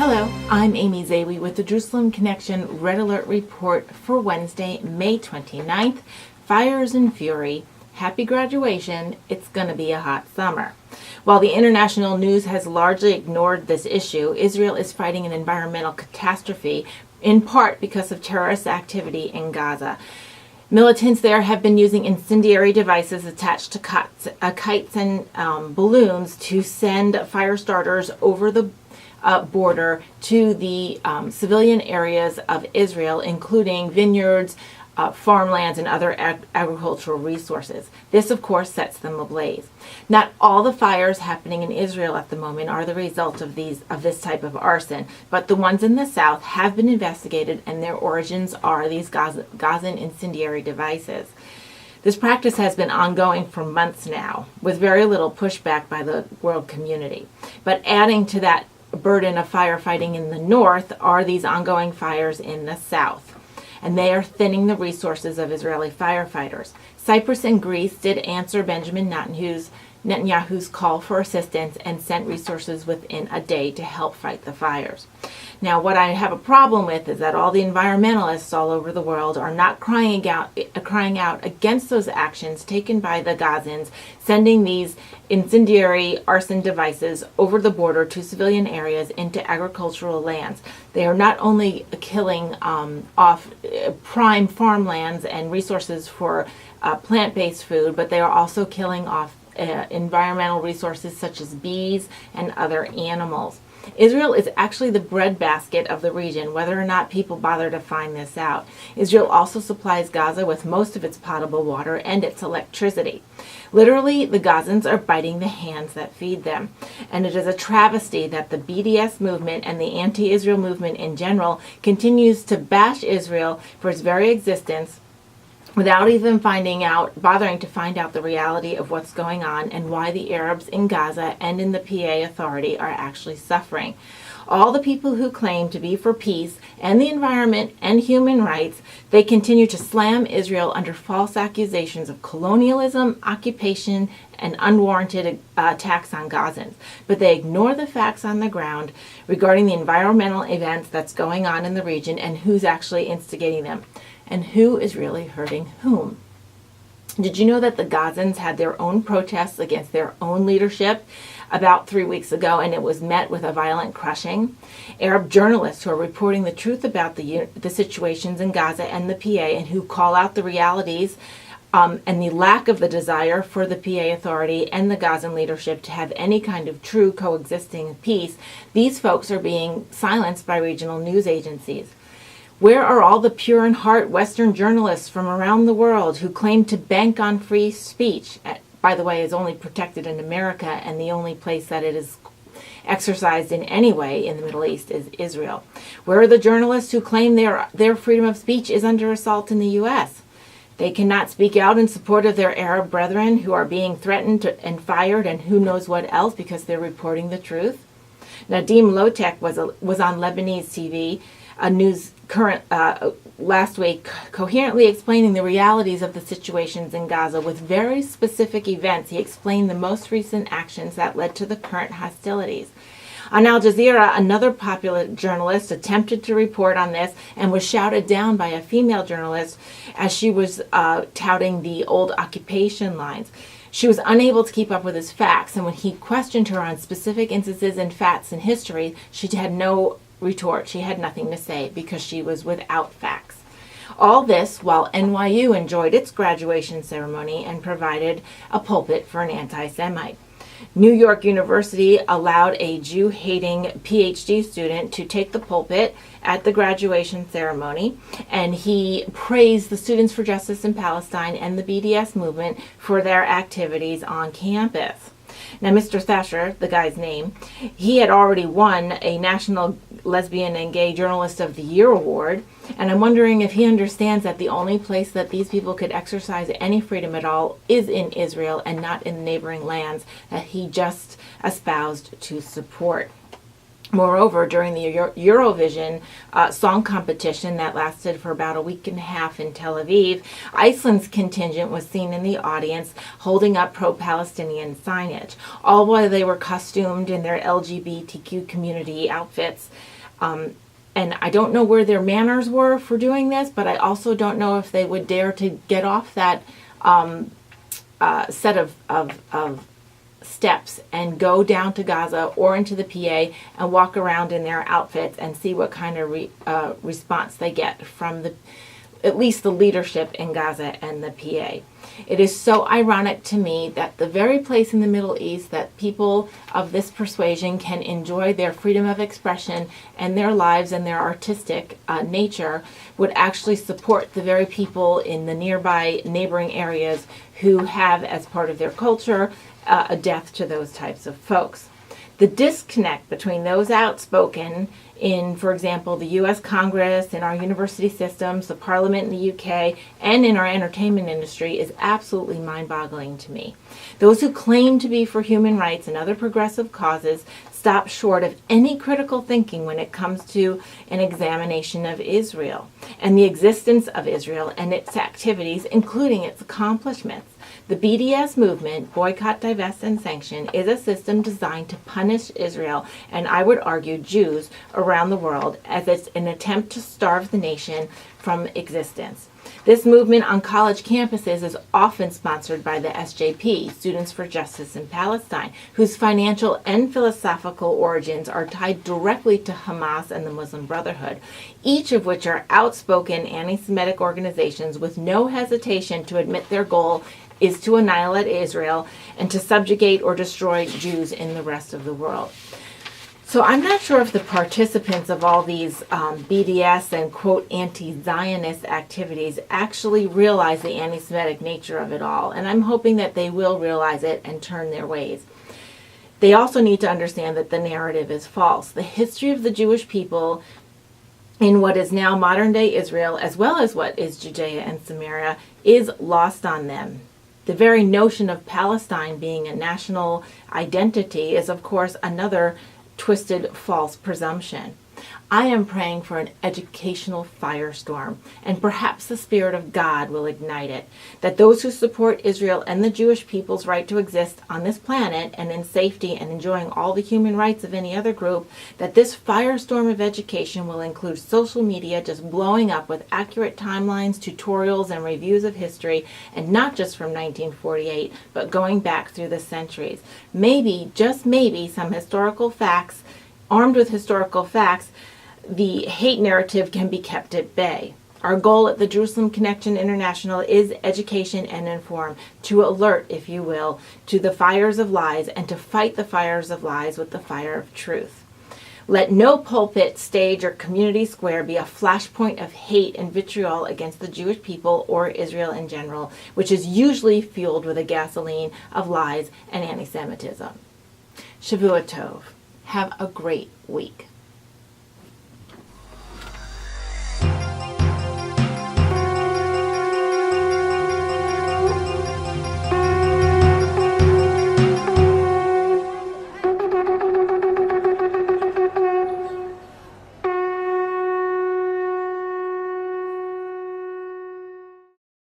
Hello, I'm Amy Zawi with the Jerusalem Connection Red Alert Report for Wednesday, May 29th. Fires and fury. Happy graduation. It's going to be a hot summer. While the international news has largely ignored this issue, Israel is fighting an environmental catastrophe, in part because of terrorist activity in Gaza. Militants there have been using incendiary devices attached to kites and balloons to send fire starters over the border to the civilian areas of Israel, including vineyards, farmlands, and other agricultural resources. This, of course, sets them ablaze. Not all the fires happening in Israel at the moment are the result of this type of arson, but the ones in the south have been investigated, and their origins are these Gazan incendiary devices. This practice has been ongoing for months now, with very little pushback by the world community. But adding to that burden of firefighting in the north are these ongoing fires in the south, and they are thinning the resources of Israeli firefighters. Cyprus and Greece did answer Benjamin Netanyahu's call for assistance and sent resources within a day to help fight the fires. Now, what I have a problem with is that all the environmentalists all over the world are not crying out against those actions taken by the Gazans, sending these incendiary arson devices over the border to civilian areas into agricultural lands. They are not only killing off prime farmlands and resources for plant-based food, but they are also killing off environmental resources such as bees and other animals. Israel is actually the breadbasket of the region, whether or not people bother to find this out. Israel also supplies Gaza with most of its potable water and its electricity. Literally, the Gazans are biting the hands that feed them. And it is a travesty that the BDS movement and the anti-Israel movement in general continues to bash Israel for its very existence, without even bothering to find out the reality of what's going on and why the Arabs in Gaza and in the PA Authority are actually suffering. All the people who claim to be for peace and the environment and human rights, they continue to slam Israel under false accusations of colonialism, occupation, and unwarranted attacks on Gazans. But they ignore the facts on the ground regarding the environmental events that's going on in the region and who's actually instigating them. And who is really hurting whom? Did you know that the Gazans had their own protests against their own leadership about 3 weeks ago, and it was met with a violent crushing? Arab journalists who are reporting the truth about the situations in Gaza and the PA, and who call out the realities and the lack of the desire for the PA Authority and the Gazan leadership to have any kind of true coexisting peace, these folks are being silenced by regional news agencies. Where are all the pure in heart Western journalists from around the world who claim to bank on free speech? By the way, is only protected in America, and the only place that it is exercised in any way in the Middle East is Israel. Where are the journalists who claim their freedom of speech is under assault in the U.S.? They cannot speak out in support of their Arab brethren who are being threatened and fired and who knows what else because they're reporting the truth. Nadim Lotek was on Lebanese TV, a news current last week, coherently explaining the realities of the situations in Gaza with very specific events. He explained the most recent actions that led to the current hostilities. On Al Jazeera, another popular journalist attempted to report on this and was shouted down by a female journalist as she was touting the old occupation lines. She was unable to keep up with his facts, and when he questioned her on specific instances and facts in history, she had no retort. She had nothing to say because she was without facts. All this while NYU enjoyed its graduation ceremony and provided a pulpit for an anti-Semite. New York University allowed a Jew-hating PhD student to take the pulpit at the graduation ceremony, and he praised the Students for Justice in Palestine and the BDS movement for their activities on campus. Now, Mr. Thacher, the guy's name, he had already won a National Lesbian and Gay Journalist of the Year award, and I'm wondering if he understands that the only place that these people could exercise any freedom at all is in Israel and not in neighboring lands that he just espoused to support. Moreover, during the Eurovision song competition that lasted for about a week and a half in Tel Aviv, Iceland's contingent was seen in the audience holding up pro-Palestinian signage, all while they were costumed in their LGBTQ community outfits. And I don't know where their manners were for doing this, but I also don't know if they would dare to get off that set of steps and go down to Gaza or into the PA and walk around in their outfits and see what kind of response they get from at least the leadership in Gaza and the PA. It is so ironic to me that the very place in the Middle East that people of this persuasion can enjoy their freedom of expression and their lives and their artistic nature would actually support the very people in the nearby neighboring areas who have, as part of their culture, a death to those types of folks. The disconnect between those outspoken in, for example, the U.S. Congress, in our university systems, the Parliament in the UK, and in our entertainment industry is absolutely mind-boggling to me. Those who claim to be for human rights and other progressive causes stop short of any critical thinking when it comes to an examination of Israel and the existence of Israel and its activities, including its accomplishments. The BDS movement, Boycott, Divest, and Sanction, is a system designed to punish Israel, and I would argue Jews around the world, as it's an attempt to starve the nation from existence. This movement on college campuses is often sponsored by the SJP, Students for Justice in Palestine, whose financial and philosophical origins are tied directly to Hamas and the Muslim Brotherhood, each of which are outspoken anti-Semitic organizations with no hesitation to admit their goal is to annihilate Israel and to subjugate or destroy Jews in the rest of the world. So I'm not sure if the participants of all these BDS and, quote, anti-Zionist activities actually realize the anti-Semitic nature of it all, and I'm hoping that they will realize it and turn their ways. They also need to understand that the narrative is false. The history of the Jewish people in what is now modern-day Israel, as well as what is Judea and Samaria, is lost on them. The very notion of Palestine being a national identity is, of course, another twisted, false presumption. I am praying for an educational firestorm, and perhaps the Spirit of God will ignite it, that those who support Israel and the Jewish people's right to exist on this planet and in safety and enjoying all the human rights of any other group, that this firestorm of education will include social media just blowing up with accurate timelines, tutorials, and reviews of history, and not just from 1948, but going back through the centuries. Maybe, just maybe, some historical facts, armed with historical facts, the hate narrative can be kept at bay. Our goal at the Jerusalem Connection International is education and inform, to alert, if you will, to the fires of lies and to fight the fires of lies with the fire of truth. Let no pulpit, stage, or community square be a flashpoint of hate and vitriol against the Jewish people or Israel in general, which is usually fueled with a gasoline of lies and anti-Semitism. Shavua Tov. Have a great week.